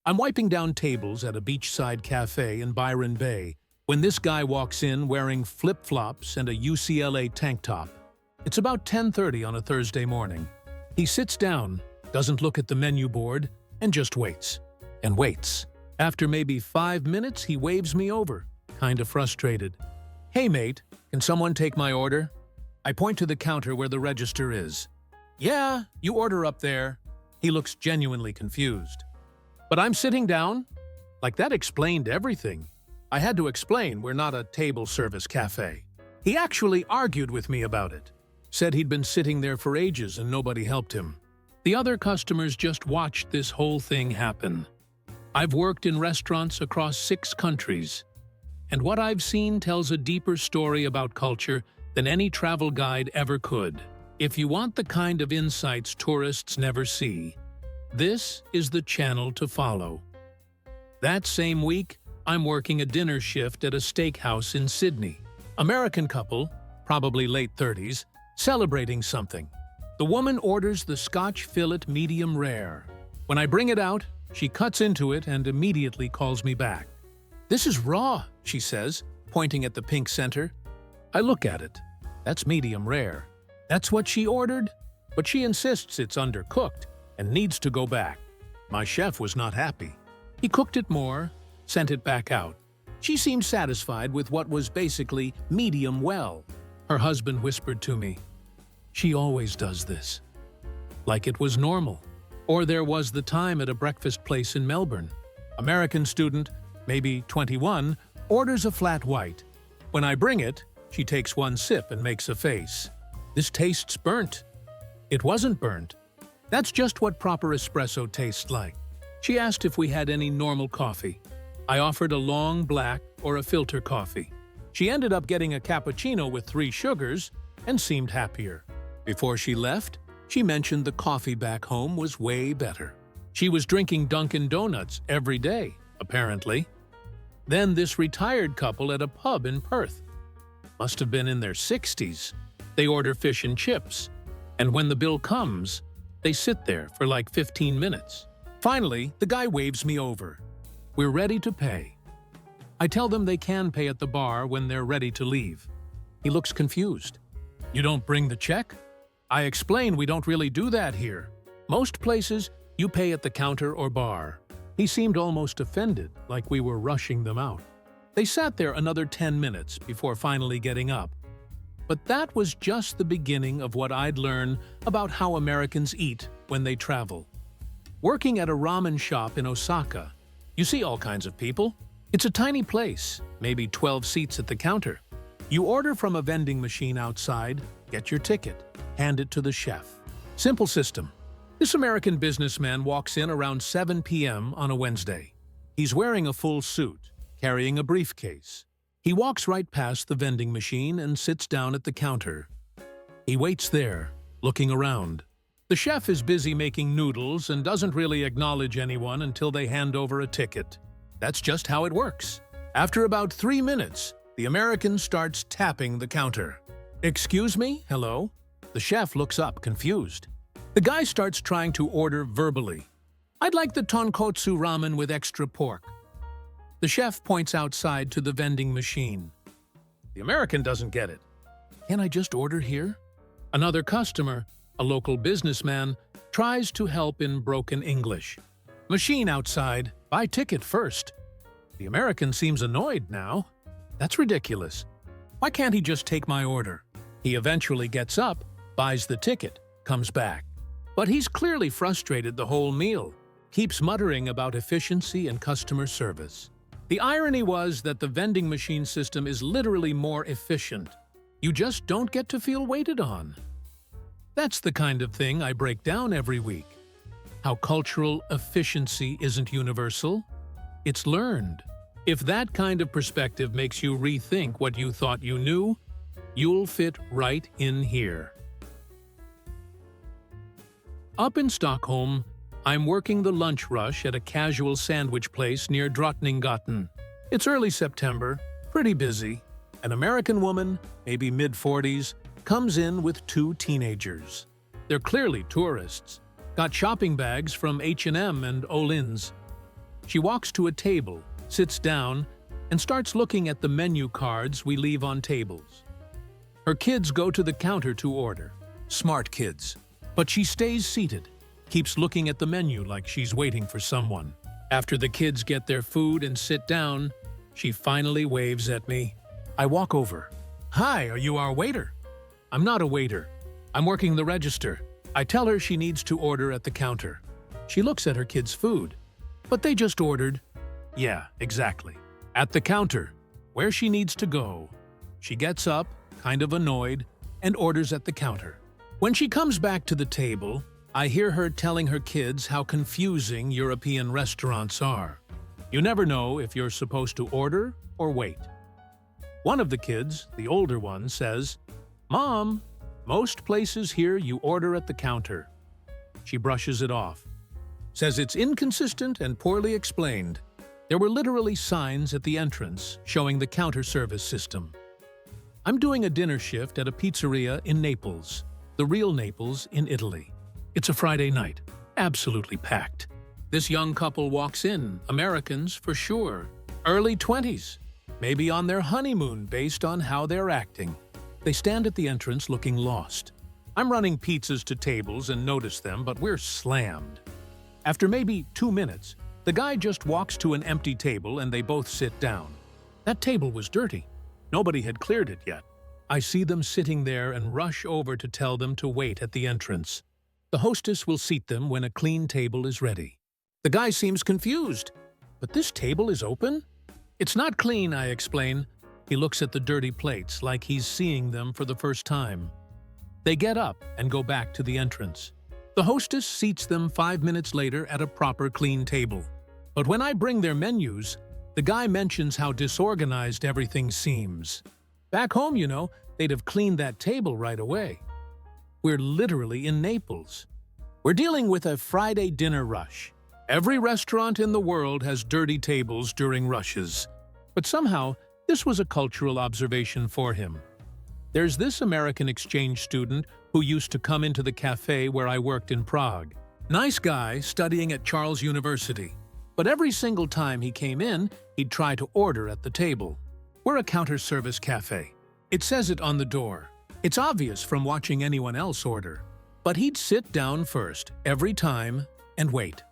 I'm wiping down tables at a beachside cafe in Byron Bay when this guy walks in wearing flip-flops and a UCLA tank top. It's about 10:30 on a Thursday morning. He sits down, doesn't look at the menu board, and just waits. And waits. After maybe 5 minutes, he waves me over, kind of frustrated. "Hey mate, can someone take my order?" I point to the counter where the register is. "Yeah, you order up there." He looks genuinely confused. "But I'm sitting down?" Like that explained everything. I had to explain we're not a table service cafe. He actually argued with me about it. Said he'd been sitting there for ages and nobody helped him. The other customers just watched this whole thing happen. I've worked in restaurants across 6 countries, and what I've seen tells a deeper story about culture than any travel guide ever could. If you want the kind of insights tourists never see, this is the channel to follow. That same week, I'm working a dinner shift at a steakhouse in Sydney. American couple, probably late 30s, celebrating something. The woman orders the Scotch fillet medium rare. When I bring it out, she cuts into it and immediately calls me back. "This is raw," she says, pointing at the pink center. I look at it. That's medium rare. That's what she ordered, but she insists it's undercooked and needs to go back. My chef was not happy. He cooked it more, sent it back out. She seemed satisfied with what was basically medium well. Her husband whispered to me, "She always does this." Like it was normal. Or there was the time at a breakfast place in Melbourne. American student, maybe 21, orders a flat white. When I bring it, she takes one sip and makes a face. "This tastes burnt." It wasn't burnt. That's just what proper espresso tastes like. She asked if we had any normal coffee. I offered a long black or a filter coffee. She ended up getting a cappuccino with 3 sugars and seemed happier. Before she left, she mentioned the coffee back home was way better. She was drinking Dunkin' Donuts every day, apparently. Then this retired couple at a pub in Perth. Must have been in their 60s. They order fish and chips, and when the bill comes, they sit there for like 15 minutes. Finally, the guy waves me over. We're ready to pay. I tell them they can pay at the bar when they're ready to leave. He looks confused. "You don't bring the check?" I explain we don't really do that here. Most places, you pay at the counter or bar. He seemed almost offended, like we were rushing them out. They sat there another 10 minutes before finally getting up. But that was just the beginning of what I'd learn about how Americans eat when they travel. Working at a ramen shop in Osaka, you see all kinds of people. It's a tiny place, maybe 12 seats at the counter. You order from a vending machine outside, get your ticket, hand it to the chef. Simple system. This American businessman walks in around 7 p.m. on a Wednesday. He's wearing a full suit, carrying a briefcase. He walks right past the vending machine and sits down at the counter. He waits there, looking around. The chef is busy making noodles and doesn't really acknowledge anyone until they hand over a ticket. That's just how it works. After about 3 minutes, the American starts tapping the counter. "Excuse me? Hello?" The chef looks up, confused. The guy starts trying to order verbally. "I'd like the tonkotsu ramen with extra pork." The chef points outside to the vending machine. The American doesn't get it. "Can I just order here?" Another customer, a local businessman, tries to help in broken English. "Machine outside, buy ticket first." The American seems annoyed now. That's ridiculous. Why can't he just take my order? He eventually gets up, buys the ticket, comes back. But he's clearly frustrated the whole meal, keeps muttering about efficiency and customer service. The irony was that the vending machine system is literally more efficient. You just don't get to feel waited on. That's the kind of thing I break down every week. How cultural efficiency isn't universal, it's learned. If that kind of perspective makes you rethink what you thought you knew, you'll fit right in here. Up in Stockholm, I'm working the lunch rush at a casual sandwich place near Drottninggatan. It's early September, pretty busy. An American woman, maybe mid-40s, comes in with 2 teenagers. They're clearly tourists. Got shopping bags from H&M and Olin's. She walks to a table, sits down, and starts looking at the menu cards we leave on tables. Her kids go to the counter to order. Smart kids. But she stays seated, keeps looking at the menu like she's waiting for someone. After the kids get their food and sit down, she finally waves at me. I walk over. "Hi, are you our waiter?" "I'm not a waiter. I'm working the register." I tell her she needs to order at the counter. She looks at her kids' food. "But they just ordered." "Yeah, exactly. At the counter, where she needs to go." She gets up, kind of annoyed, and orders at the counter. When she comes back to the table, I hear her telling her kids how confusing European restaurants are. You never know if you're supposed to order or wait. One of the kids, the older one, says, "Mom, most places here you order at the counter." She brushes it off. Says it's inconsistent and poorly explained. There were literally signs at the entrance showing the counter service system. I'm doing a dinner shift at a pizzeria in Naples, the real Naples in Italy. It's a Friday night, absolutely packed. This young couple walks in, Americans for sure, early 20s, maybe on their honeymoon based on how they're acting. They stand at the entrance looking lost. I'm running pizzas to tables and notice them, but we're slammed. After maybe 2 minutes, the guy just walks to an empty table and they both sit down. That table was dirty. Nobody had cleared it yet. I see them sitting there and rush over to tell them to wait at the entrance. The hostess will seat them when a clean table is ready. The guy seems confused. "But this table is open?" "It's not clean," I explain. He looks at the dirty plates like he's seeing them for the first time. They get up and go back to the entrance. The hostess seats them 5 minutes later at a proper clean table. But when I bring their menus, the guy mentions how disorganized everything seems. Back home, they'd have cleaned that table right away. We're literally in Naples. We're dealing with a Friday dinner rush. Every restaurant in the world has dirty tables during rushes. But somehow, this was a cultural observation for him. There's this American exchange student who used to come into the cafe where I worked in Prague. Nice guy, studying at Charles University. But every single time he came in, he'd try to order at the table. We're a counter-service cafe. It says it on the door. It's obvious from watching anyone else order. But he'd sit down first, every time, and wait.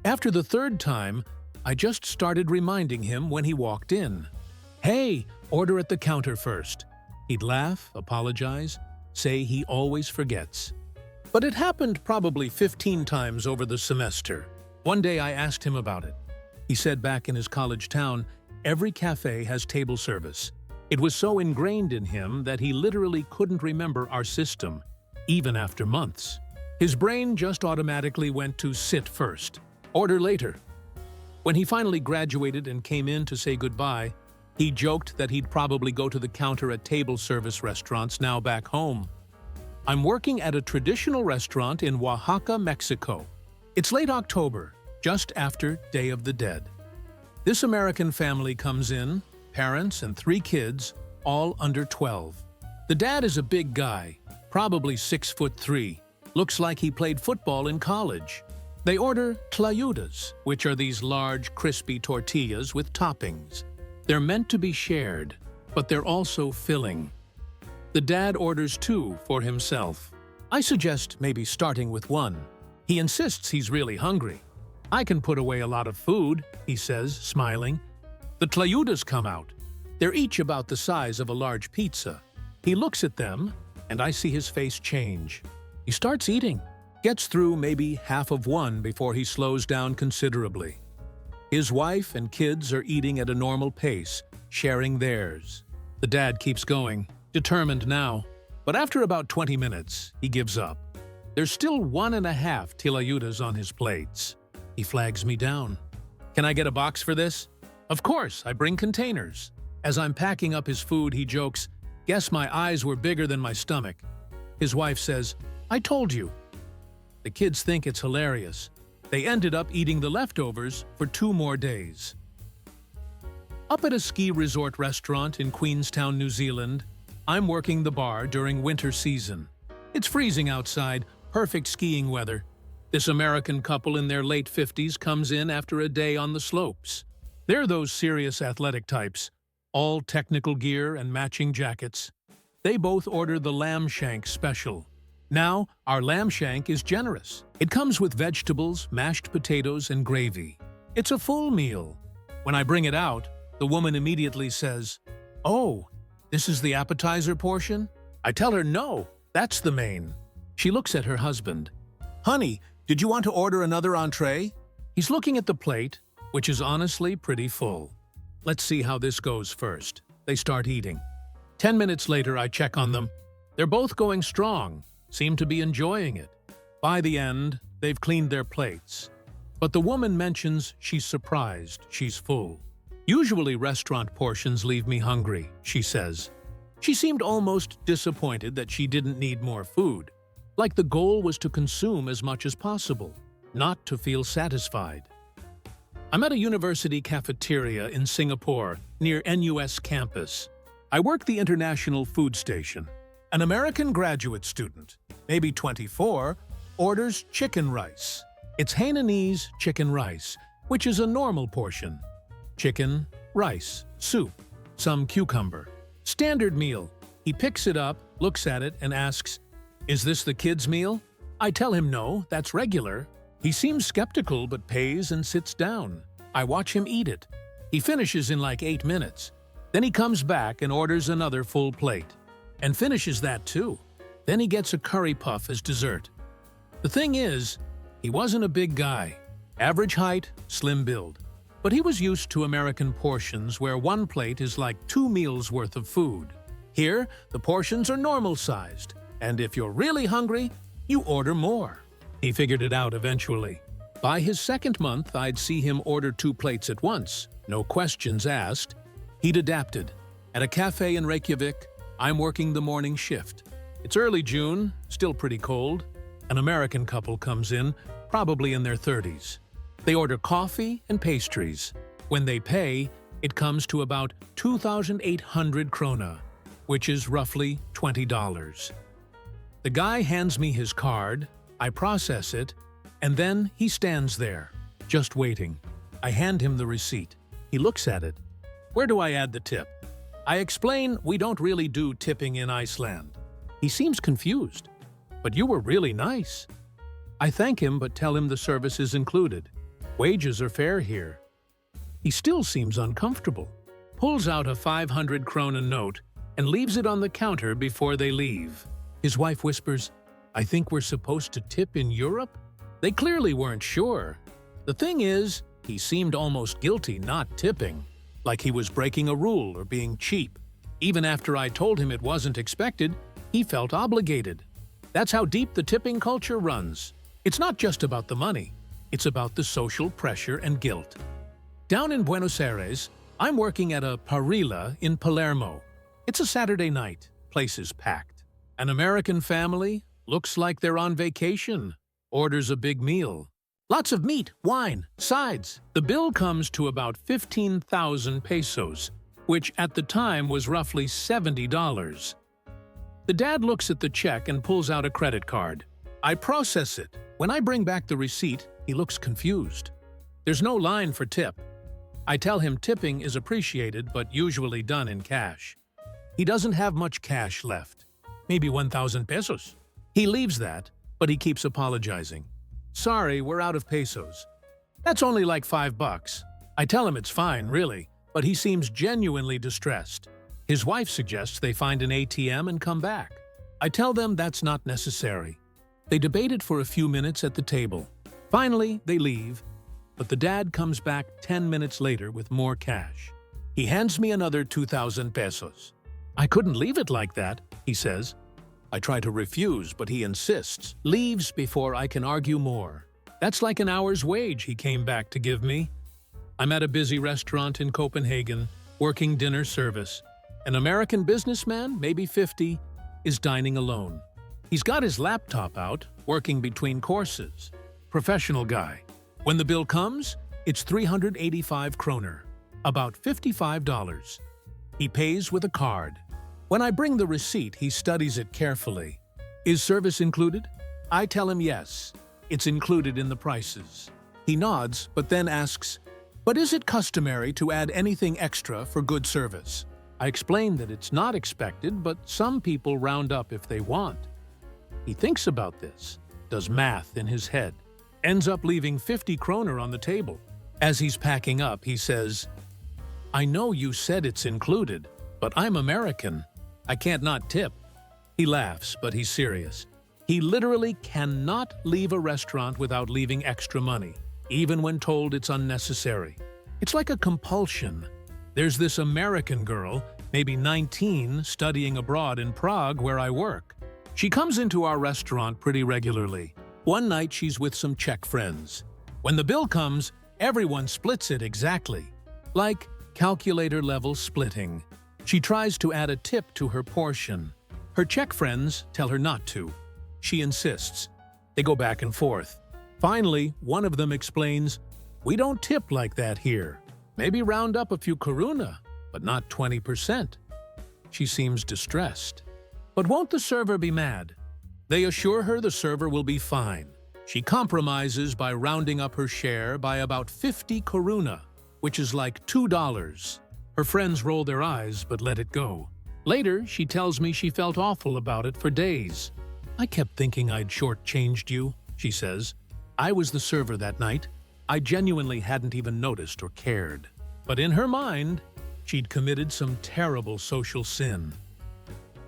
After the third time, I just started reminding him when he walked in. "Hey, order at the counter first." He'd laugh, apologize, say he always forgets. But it happened probably 15 times over the semester. One day I asked him about it. He said back in his college town, every cafe has table service. It was so ingrained in him that he literally couldn't remember our system, even after months. His brain just automatically went to sit first, order later. When he finally graduated and came in to say goodbye, he joked that he'd probably go to the counter at table service restaurants now back home. I'm working at a traditional restaurant in Oaxaca, Mexico. It's late October, just after Day of the Dead. This American family comes in, parents and 3 kids, all under 12. The dad is a big guy, probably 6'3", looks like he played football in college. They order tlayudas, which are these large, crispy tortillas with toppings. They're meant to be shared, but they're also filling. The dad orders 2 for himself. I suggest maybe starting with 1. He insists he's really hungry. "I can put away a lot of food," he says, smiling. The tlayudas come out. They're each about the size of a large pizza. He looks at them, and I see his face change. He starts eating, gets through maybe half of 1 before he slows down considerably. His wife and kids are eating at a normal pace, sharing theirs. The dad keeps going, determined now, but after about 20 minutes, he gives up. There's still 1.5 tlayudas on his plates. He flags me down. "Can I get a box for this?" "Of course, I bring containers." As I'm packing up his food, he jokes, "Guess my eyes were bigger than my stomach." His wife says, "I told you." The kids think it's hilarious. They ended up eating the leftovers for 2 more days. Up at a ski resort restaurant in Queenstown, New Zealand, I'm working the bar during winter season. It's freezing outside, perfect skiing weather. This American couple in their late 50s comes in after a day on the slopes. They're those serious athletic types, all technical gear and matching jackets. They both order the lamb shank special. Now, our lamb shank is generous. It comes with vegetables, mashed potatoes, and gravy. It's a full meal. When I bring it out, the woman immediately says, "Oh, this is the appetizer portion?" I tell her no, that's the main. She looks at her husband. "Honey, did you want to order another entree?" He's looking at the plate, which is honestly pretty full. Let's see how this goes first. They start eating. 10 minutes later, I check on them. They're both going strong, seem to be enjoying it. By the end, they've cleaned their plates. But the woman mentions she's surprised she's full. "Usually restaurant portions leave me hungry," she says. She seemed almost disappointed that she didn't need more food, like the goal was to consume as much as possible, not to feel satisfied. I'm at a university cafeteria in Singapore, near NUS campus. I work the International Food Station. An American graduate student, maybe 24, orders chicken rice. It's Hainanese chicken rice, which is a normal portion. Chicken, rice, soup, some cucumber. Standard meal. He picks it up, looks at it, and asks, "Is this the kids' meal?" I tell him no, that's regular. He seems skeptical but pays and sits down. I watch him eat it. He finishes in like 8 minutes. Then he comes back and orders another full plate. And finishes that too. Then he gets a curry puff as dessert. The thing is, he wasn't a big guy. Average height, slim build. But he was used to American portions where one plate is like 2 meals worth of food. Here, the portions are normal-sized. And if you're really hungry, you order more. He figured it out eventually. By his second month, I'd see him order 2 plates at once. No questions asked. He'd adapted. At a cafe in Reykjavik, I'm working the morning shift. It's early June, still pretty cold. An American couple comes in, probably in their 30s. They order coffee and pastries. When they pay, it comes to about 2,800 krona, which is roughly $20. The guy hands me his card, I process it, and then he stands there, just waiting. I hand him the receipt. He looks at it. "Where do I add the tip?" I explain we don't really do tipping in Iceland. He seems confused. "But you were really nice." I thank him but tell him the service is included. Wages are fair here. He still seems uncomfortable. Pulls out a 500 krona note and leaves it on the counter before they leave. His wife whispers, "I think we're supposed to tip in Europe?" They clearly weren't sure. The thing is, he seemed almost guilty not tipping, like he was breaking a rule or being cheap. Even after I told him it wasn't expected, he felt obligated. That's how deep the tipping culture runs. It's not just about the money. It's about the social pressure and guilt. Down in Buenos Aires, I'm working at a parrilla in Palermo. It's a Saturday night. Place is packed. An American family, looks like they're on vacation, orders a big meal. Lots of meat, wine, sides. The bill comes to about 15,000 pesos, which at the time was roughly $70. The dad looks at the check and pulls out a credit card. I process it. When I bring back the receipt, he looks confused. There's no line for tip. I tell him tipping is appreciated but usually done in cash. He doesn't have much cash left. Maybe 1,000 pesos. He leaves that, but he keeps apologizing. "Sorry, we're out of pesos." "That's only like $5. I tell him it's fine, really, but he seems genuinely distressed. His wife suggests they find an ATM and come back. I tell them that's not necessary. They debate it for a few minutes at the table. Finally, they leave, but the dad comes back 10 minutes later with more cash. He hands me another 2,000 pesos. "I couldn't leave it like that," he says. I try to refuse, but he insists, leaves before I can argue more. That's like an hour's wage he came back to give me. I'm at a busy restaurant in Copenhagen, working dinner service. An American businessman, maybe 50, is dining alone. He's got his laptop out, working between courses. Professional guy. When the bill comes, it's 385 kroner, about $55. He pays with a card. When I bring the receipt, he studies it carefully. Is service included? I tell him yes. It's included in the prices. He nods, but then asks, "But is it customary to add anything extra for good service?" I explain that it's not expected, but some people round up if they want. He thinks about this, does math in his head, ends up leaving 50 kroner on the table. As he's packing up, he says, "I know you said it's included, but I'm American. I can't not tip." He laughs, but he's serious. He literally cannot leave a restaurant without leaving extra money, even when told it's unnecessary. It's like a compulsion. There's this American girl, maybe 19, studying abroad in Prague where I work. She comes into our restaurant pretty regularly. One night she's with some Czech friends. When the bill comes, everyone splits it exactly. Like calculator-level splitting. She tries to add a tip to her portion. Her Czech friends tell her not to. She insists. They go back and forth. Finally, one of them explains, "We don't tip like that here. Maybe round up a few koruna, but not 20%. She seems distressed. But won't the server be mad? They assure her the server will be fine. She compromises by rounding up her share by about 50 koruna, which is like $2. Her friends roll their eyes but let it go. Later, she tells me she felt awful about it for days. "I kept thinking I'd shortchanged you," she says. "I was the server that night. I genuinely hadn't even noticed or cared." But in her mind, she'd committed some terrible social sin.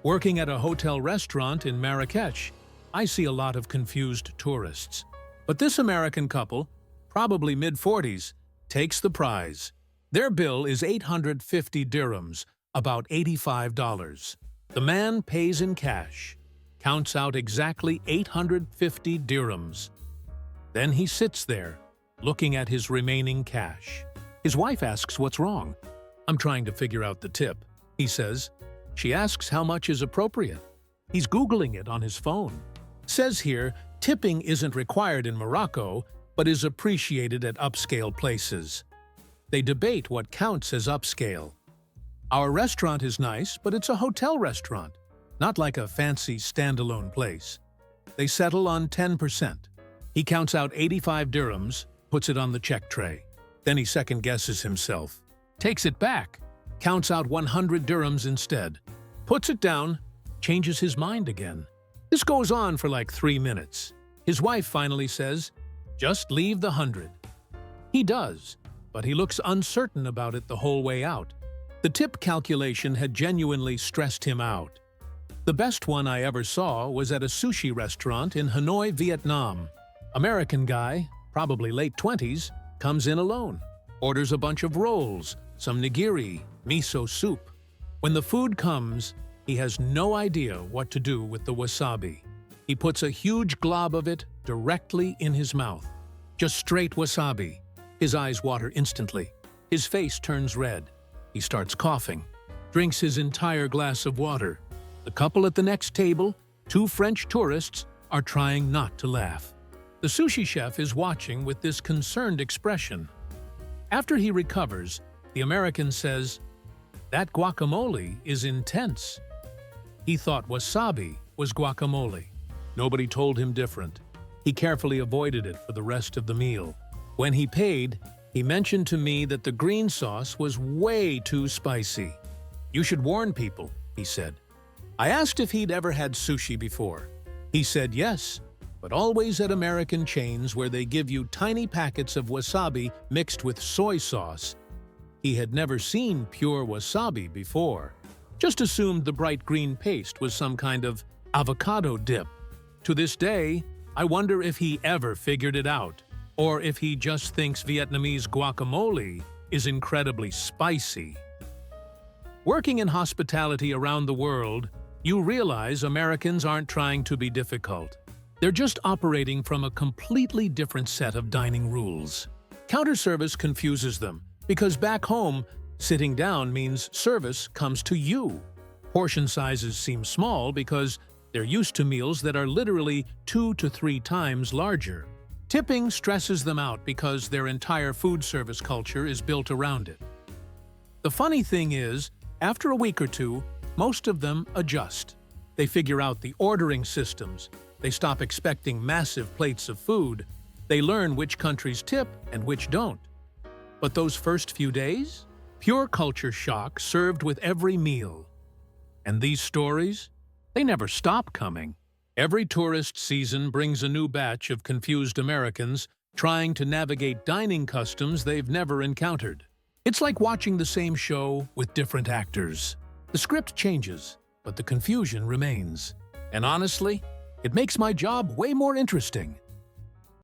Working at a hotel restaurant in Marrakech, I see a lot of confused tourists. But this American couple, probably mid-40s, takes the prize. Their bill is 850 dirhams, about $85. The man pays in cash, counts out exactly 850 dirhams. Then he sits there, looking at his remaining cash. His wife asks what's wrong. "I'm trying to figure out the tip," he says. She asks how much is appropriate. He's Googling it on his phone. Says here, tipping isn't required in Morocco, but is appreciated at upscale places. They debate what counts as upscale. Our restaurant is nice, but it's a hotel restaurant, not like a fancy standalone place. They settle on 10%. He counts out 85 dirhams, puts it on the check tray. Then he second-guesses himself, takes it back, counts out 100 dirhams instead, puts it down, changes his mind again. This goes on for like 3 minutes. His wife finally says, "Just leave the 100. He does, but he looks uncertain about it the whole way out. The tip calculation had genuinely stressed him out. The best one I ever saw was at a sushi restaurant in Hanoi, Vietnam. American guy, probably late 20s, comes in alone, orders a bunch of rolls, some nigiri, miso soup. When the food comes, he has no idea what to do with the wasabi. He puts a huge glob of it directly in his mouth. Just straight wasabi. His eyes water instantly. His face turns red. He starts coughing, drinks his entire glass of water. The couple at the next table, 2 French tourists, are trying not to laugh. The sushi chef is watching with this concerned expression. After he recovers, the American says, "That guacamole is intense." He thought wasabi was guacamole. Nobody told him different. He carefully avoided it for the rest of the meal. When he paid, he mentioned to me that the green sauce was way too spicy. "You should warn people," he said. I asked if he'd ever had sushi before. He said yes, but always at American chains where they give you tiny packets of wasabi mixed with soy sauce. He had never seen pure wasabi before, just assumed the bright green paste was some kind of avocado dip. To this day, I wonder if he ever figured it out, or if he just thinks Vietnamese guacamole is incredibly spicy. Working in hospitality around the world, you realize Americans aren't trying to be difficult. They're just operating from a completely different set of dining rules. Counter service confuses them, because back home, sitting down means service comes to you. Portion sizes seem small because they're used to meals that are literally 2 to 3 times larger. Tipping stresses them out because their entire food service culture is built around it. The funny thing is, after a week or two, most of them adjust. They figure out the ordering systems, They stop expecting massive plates of food. They learn which countries tip and which don't. But those first few days? Pure culture shock served with every meal. And these stories? They never stop coming. Every tourist season brings a new batch of confused Americans trying to navigate dining customs they've never encountered. It's like watching the same show with different actors. The script changes, but the confusion remains. And honestly, it makes my job way more interesting.